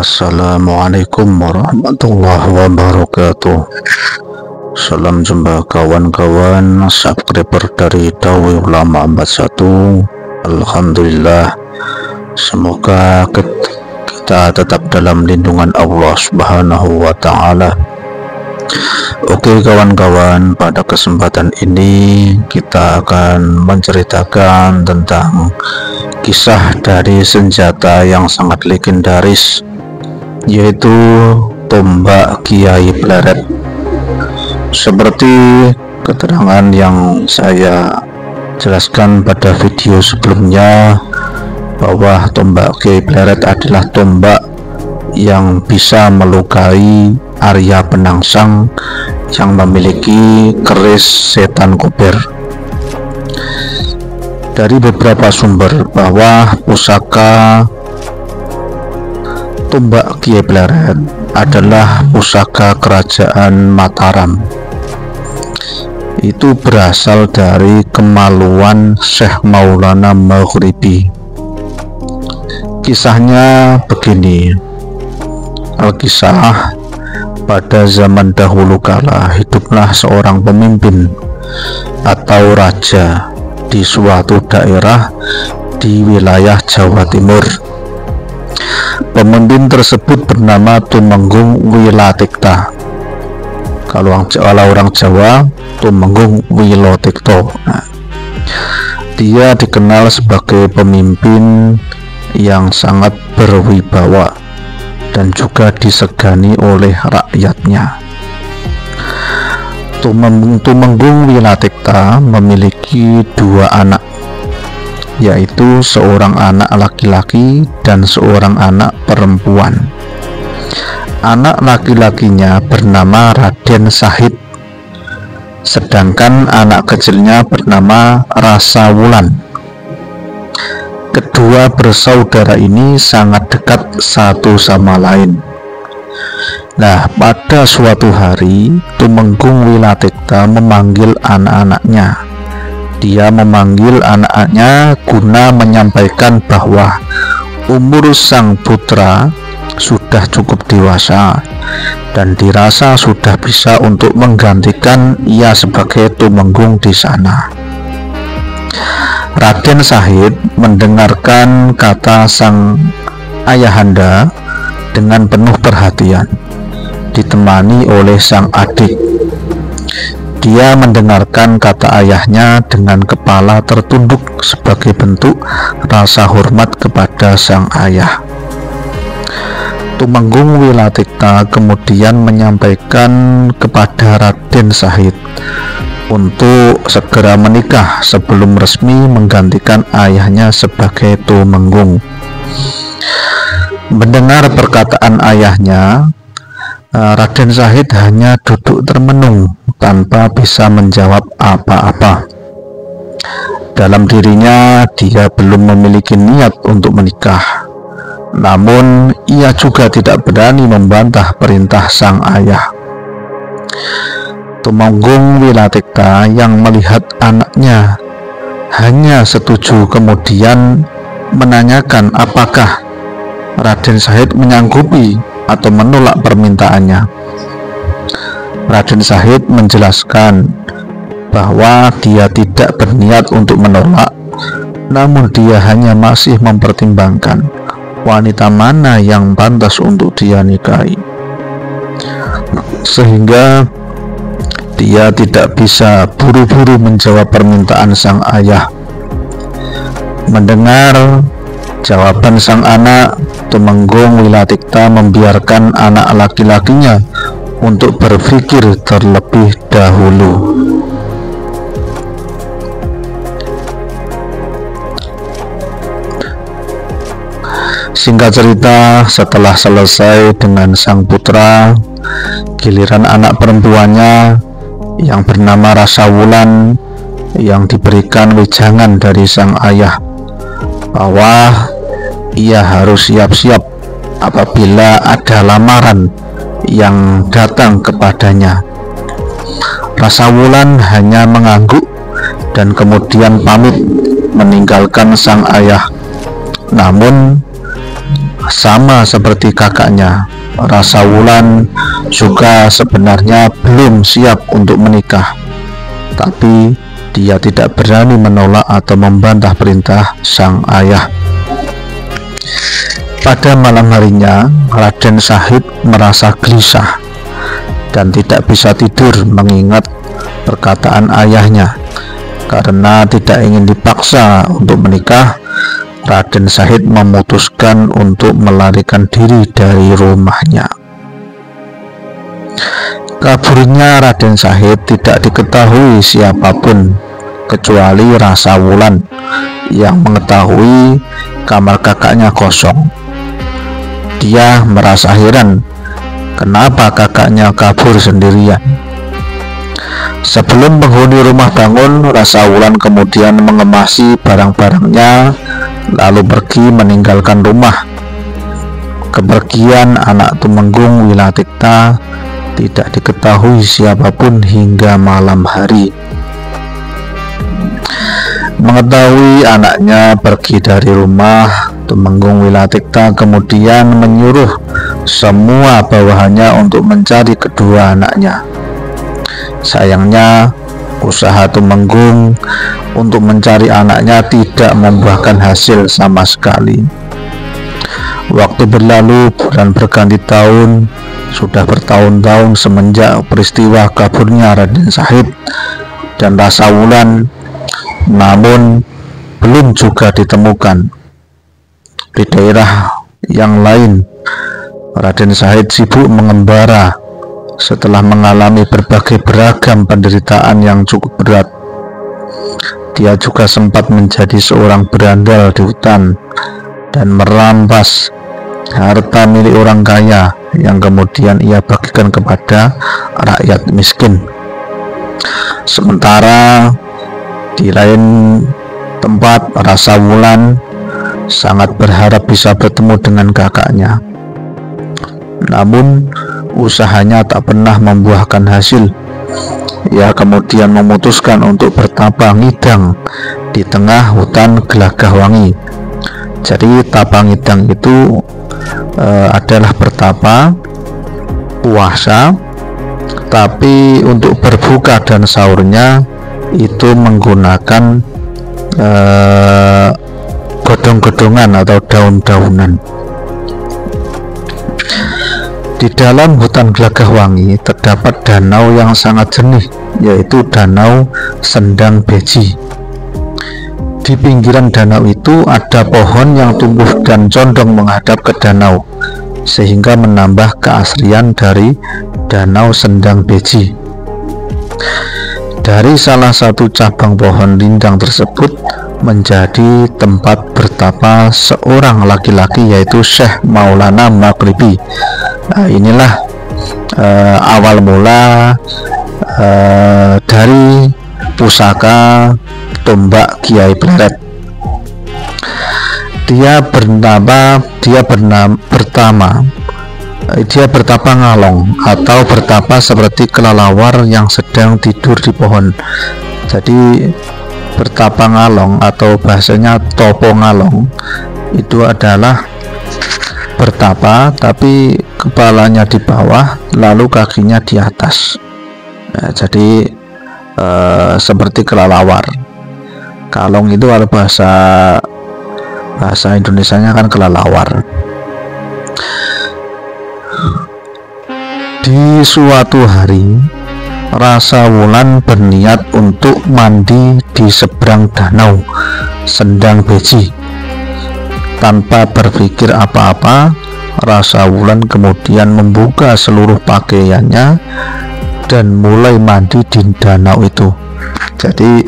Assalamualaikum warahmatullahi wabarakatuh. Salam jumpa kawan-kawan subscriber dari Dawi Ulama 41. Alhamdulillah, semoga kita tetap dalam lindungan Allah Subhanahu wa Ta'ala. Oke kawan-kawan, pada kesempatan ini kita akan menceritakan tentang kisah dari senjata yang sangat legendaris, yaitu tombak Kiai Pleret. Seperti keterangan yang saya jelaskan pada video sebelumnya, bahwa tombak Kiai Pleret adalah tombak yang bisa melukai Arya Penangsang yang memiliki keris setan kober. Dari beberapa sumber bahwa pusaka tombak Kiai Pleret adalah pusaka kerajaan Mataram. Itu berasal dari kemaluan Syekh Maulana Maghribi. Kisahnya begini. Alkisah, pada zaman dahulu kala hiduplah seorang pemimpin atau raja di suatu daerah di wilayah Jawa Timur. Pemimpin tersebut bernama Tumenggung Wilatikta. Kalau orang Jawa, Tumenggung Wilotikto. Dia dikenal sebagai pemimpin yang sangat berwibawa dan juga disegani oleh rakyatnya. Tumenggung Wilatikta memiliki dua anak, yaitu seorang anak laki-laki dan seorang anak perempuan. Anak laki-lakinya bernama Raden Sahid, sedangkan anak kecilnya bernama Rasa Wulan. Kedua bersaudara ini sangat dekat satu sama lain. Nah, pada suatu hari Tumenggung Wilatikta memanggil anak-anaknya. Dia memanggil anak-anaknya guna menyampaikan bahwa umur sang putra sudah cukup dewasa dan dirasa sudah bisa untuk menggantikan ia sebagai Tumenggung di sana. Raden Sahid mendengarkan kata sang ayahanda dengan penuh perhatian, ditemani oleh sang adik. Dia mendengarkan kata ayahnya dengan kepala tertunduk sebagai bentuk rasa hormat kepada sang ayah. Tumenggung Wilatikta kemudian menyampaikan kepada Raden Sahid untuk segera menikah sebelum resmi menggantikan ayahnya sebagai Tumenggung. Mendengar perkataan ayahnya, Raden Sahid hanya duduk termenung tanpa bisa menjawab apa-apa. Dalam dirinya dia belum memiliki niat untuk menikah, namun ia juga tidak berani membantah perintah sang ayah. Tumenggung Wilatikta yang melihat anaknya hanya setuju kemudian menanyakan apakah Raden Sahid menyanggupi atau menolak permintaannya. Raden Sahid menjelaskan bahwa dia tidak berniat untuk menolak, namun dia hanya masih mempertimbangkan wanita mana yang pantas untuk dia nikahi, sehingga dia tidak bisa buru-buru menjawab permintaan sang ayah. Mendengar jawaban sang anak, Tumenggung Wilatikta membiarkan anak laki-lakinya untuk berpikir terlebih dahulu. Singkat cerita, setelah selesai dengan sang putra, giliran anak perempuannya yang bernama Rasa Wulan yang diberikan wejangan dari sang ayah bahwa ia harus siap-siap apabila ada lamaran yang datang kepadanya. Rasa Wulan hanya mengangguk dan kemudian pamit meninggalkan sang ayah. Namun sama seperti kakaknya, Rasa Wulan juga sebenarnya belum siap untuk menikah, tapi dia tidak berani menolak atau membantah perintah sang ayah. Pada malam harinya, Raden Syahid merasa gelisah dan tidak bisa tidur mengingat perkataan ayahnya. Karena tidak ingin dipaksa untuk menikah, Raden Syahid memutuskan untuk melarikan diri dari rumahnya. Kaburnya Raden Syahid tidak diketahui siapapun kecuali Rasa Wulan yang mengetahui kamar kakaknya kosong. Dia merasa heran kenapa kakaknya kabur sendirian. Sebelum penghuni rumah bangun, Rasa Wulan kemudian mengemasi barang-barangnya lalu pergi meninggalkan rumah. Kepergian anak Tumenggung Wilatikta tidak diketahui siapapun hingga malam hari. Mengetahui anaknya pergi dari rumah, Tumenggung Wilatikta kemudian menyuruh semua bawahannya untuk mencari kedua anaknya. Sayangnya, usaha Tumenggung untuk mencari anaknya tidak membuahkan hasil sama sekali. Waktu berlalu, bulan berganti tahun, sudah bertahun-tahun semenjak peristiwa kaburnya Raden Syahid dan Rasa Wulan, namun belum juga ditemukan. Di daerah yang lain, Raden Syahid sibuk mengembara setelah mengalami berbagai beragam penderitaan yang cukup berat. Dia juga sempat menjadi seorang berandal di hutan dan merampas harta milik orang kaya yang kemudian ia bagikan kepada rakyat miskin. Sementara di lain tempat, Rasa Wulan sangat berharap bisa bertemu dengan kakaknya. Namun usahanya tak pernah membuahkan hasil. Ia kemudian memutuskan untuk bertapa ngidang di tengah hutan Gelagahwangi. Jadi tapa ngidang itu adalah bertapa puasa, tapi untuk berbuka dan sahurnya itu menggunakan godong-godongan atau daun-daunan. Di dalam hutan Gelagahwangi terdapat danau yang sangat jernih, yaitu Danau Sendang Beji. Di pinggiran danau itu ada pohon yang tumbuh dan condong menghadap ke danau, sehingga menambah keasrian dari Danau Sendang Beji. Dari salah satu cabang pohon rindang tersebut menjadi tempat bertapa seorang laki-laki, yaitu Syekh Maulana Maghribi. Nah, inilah awal mula dari pusaka tombak Kiai Pleret. Dia bertapa ngalong atau bertapa seperti kelelawar yang sedang tidur di pohon. Jadi bertapa ngalong atau bahasanya topo ngalong itu adalah bertapa tapi kepalanya di bawah lalu kakinya di atas. Nah, jadi seperti kelelawar. Kalong itu kalau bahasa Indonesianya kan kelelawar. Di suatu hari, Rasa Wulan berniat untuk mandi di seberang danau Sendang Beji. Tanpa berpikir apa-apa, Rasa Wulan kemudian membuka seluruh pakaiannya dan mulai mandi di danau itu. Jadi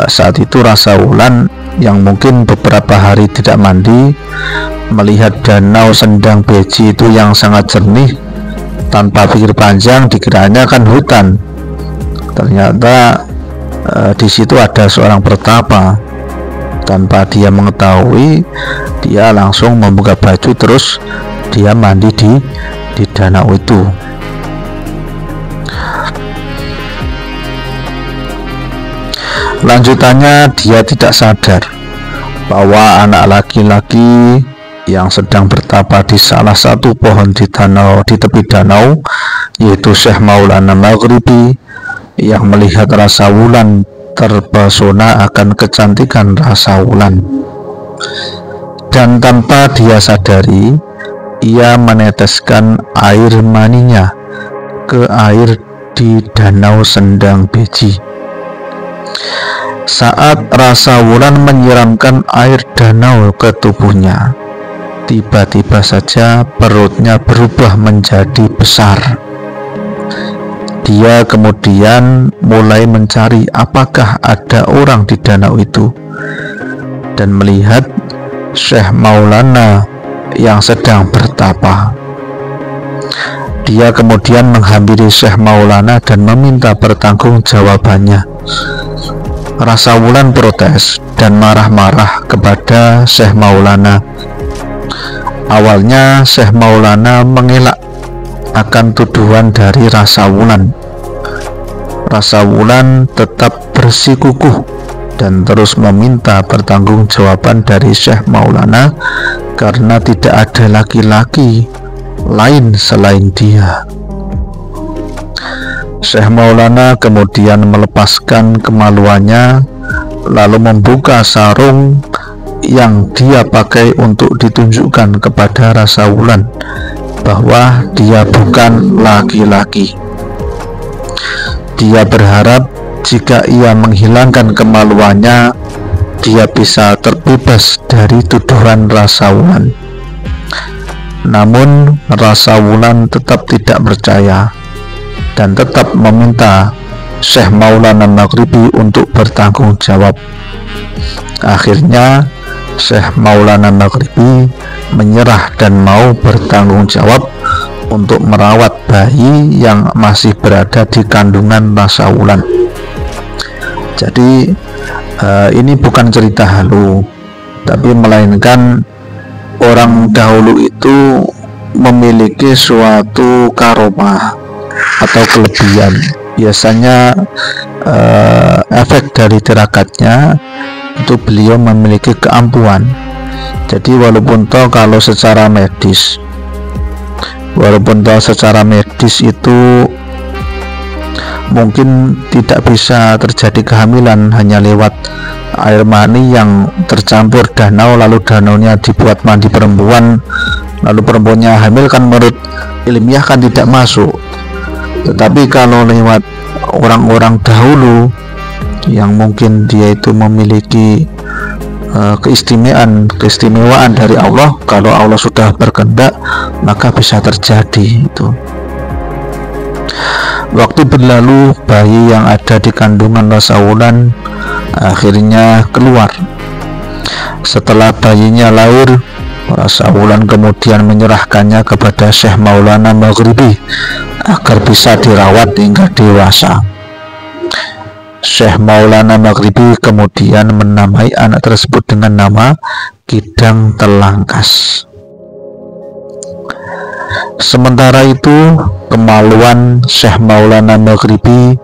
saat itu Rasa Wulan yang mungkin beberapa hari tidak mandi, melihat danau Sendang Beji itu yang sangat jernih, tanpa pikir panjang dikiranya kan hutan. Ternyata di situ ada seorang bertapa. Tanpa dia mengetahui, dia langsung membuka baju terus dia mandi di danau itu. Lanjutannya, dia tidak sadar bahwa anak laki-laki yang sedang bertapa di salah satu pohon di tepi danau, yaitu Syekh Maulana Maghribi, yang melihat rasa wulan terpesona akan kecantikan rasa wulan, dan tanpa dia sadari ia meneteskan air maninya ke air di danau Sendang Beji. Saat rasa wulan menyiramkan air danau ke tubuhnya, tiba-tiba saja perutnya berubah menjadi besar. Dia kemudian mulai mencari apakah ada orang di danau itu, dan melihat Syekh Maulana yang sedang bertapa. Dia kemudian menghampiri Syekh Maulana dan meminta pertanggungjawabannya. Rasa wulan protes dan marah-marah kepada Syekh Maulana. Awalnya Syekh Maulana mengelak akan tuduhan dari rasa wulan. Rasa wulan tetap bersikukuh dan terus meminta pertanggungjawaban dari Syekh Maulana karena tidak ada laki-laki lain selain dia. Syekh Maulana kemudian melepaskan kemaluannya, lalu membuka sarung yang dia pakai untuk ditunjukkan kepada rasa wulan bahwa dia bukan laki-laki. Dia berharap jika ia menghilangkan kemaluannya, dia bisa terbebas dari tuduhan rasa wulan. Namun rasa wulan tetap tidak percaya dan tetap meminta Syekh Maulana Maghribi untuk bertanggung jawab. Akhirnya Syekh Maulana Maghribi menyerah dan mau bertanggung jawab untuk merawat bayi yang masih berada di kandungan rasa wulan. Jadi ini bukan cerita halu, tapi melainkan orang dahulu itu memiliki suatu karomah atau kelebihan. Biasanya efek dari tirakatnya itu beliau memiliki keampuhan. Jadi walaupun kalau secara medis itu mungkin tidak bisa terjadi kehamilan hanya lewat air mani yang tercampur danau, lalu danaunya dibuat mandi perempuan, lalu perempuannya hamil, kan menurut ilmiah kan tidak masuk. Tetapi kalau lewat orang-orang dahulu yang mungkin dia itu memiliki keistimewaan dari Allah, kalau Allah sudah berkehendak maka bisa terjadi itu. Waktu berlalu, bayi yang ada di kandungan rasa wulan akhirnya keluar. Setelah bayinya lahir, rasa wulan kemudian menyerahkannya kepada Syekh Maulana Maghribi agar bisa dirawat hingga dewasa. Syekh Maulana Maghribi kemudian menamai anak tersebut dengan nama Kidang Telangkas. Sementara itu, kemaluan Syekh Maulana Maghribi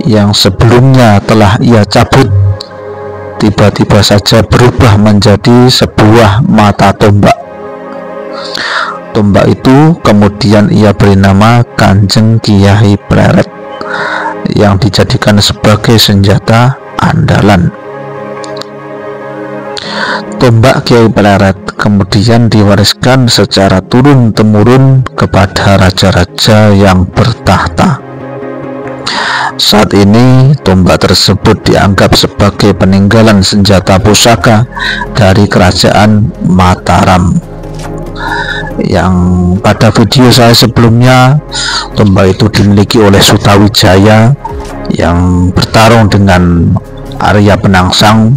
yang sebelumnya telah ia cabut tiba-tiba saja berubah menjadi sebuah mata tombak. Tombak itu kemudian ia beri nama Kanjeng Kiai Pleret, yang dijadikan sebagai senjata andalan. Tombak Kiai Pleret kemudian diwariskan secara turun-temurun kepada raja-raja yang bertahta. Saat ini tombak tersebut dianggap sebagai peninggalan senjata pusaka dari kerajaan Mataram. Yang pada video saya sebelumnya, tombak itu dimiliki oleh Sutawijaya yang bertarung dengan Arya Penangsang,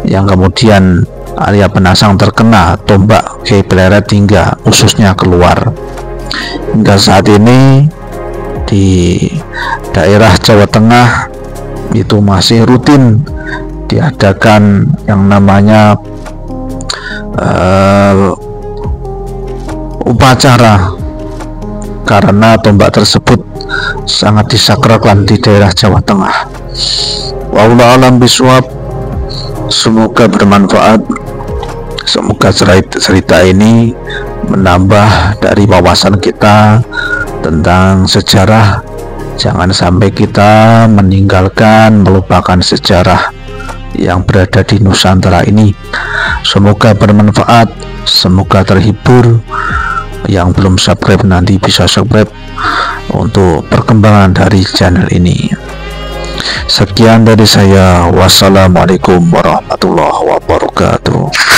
yang kemudian Arya Penangsang terkena tombak Kiai Pleret hingga ususnya keluar. Hingga saat ini di daerah Jawa Tengah itu masih rutin diadakan yang namanya upacara, karena tombak tersebut sangat disakralkan di daerah Jawa Tengah. Wallahu a'lam bishawab. Semoga bermanfaat. Semoga cerita ini menambah dari wawasan kita tentang sejarah. Jangan sampai kita meninggalkan, melupakan sejarah yang berada di Nusantara ini. Semoga bermanfaat, semoga terhibur. Yang belum subscribe nanti bisa subscribe untuk perkembangan dari channel ini. Sekian dari saya. Wassalamualaikum warahmatullahi wabarakatuh.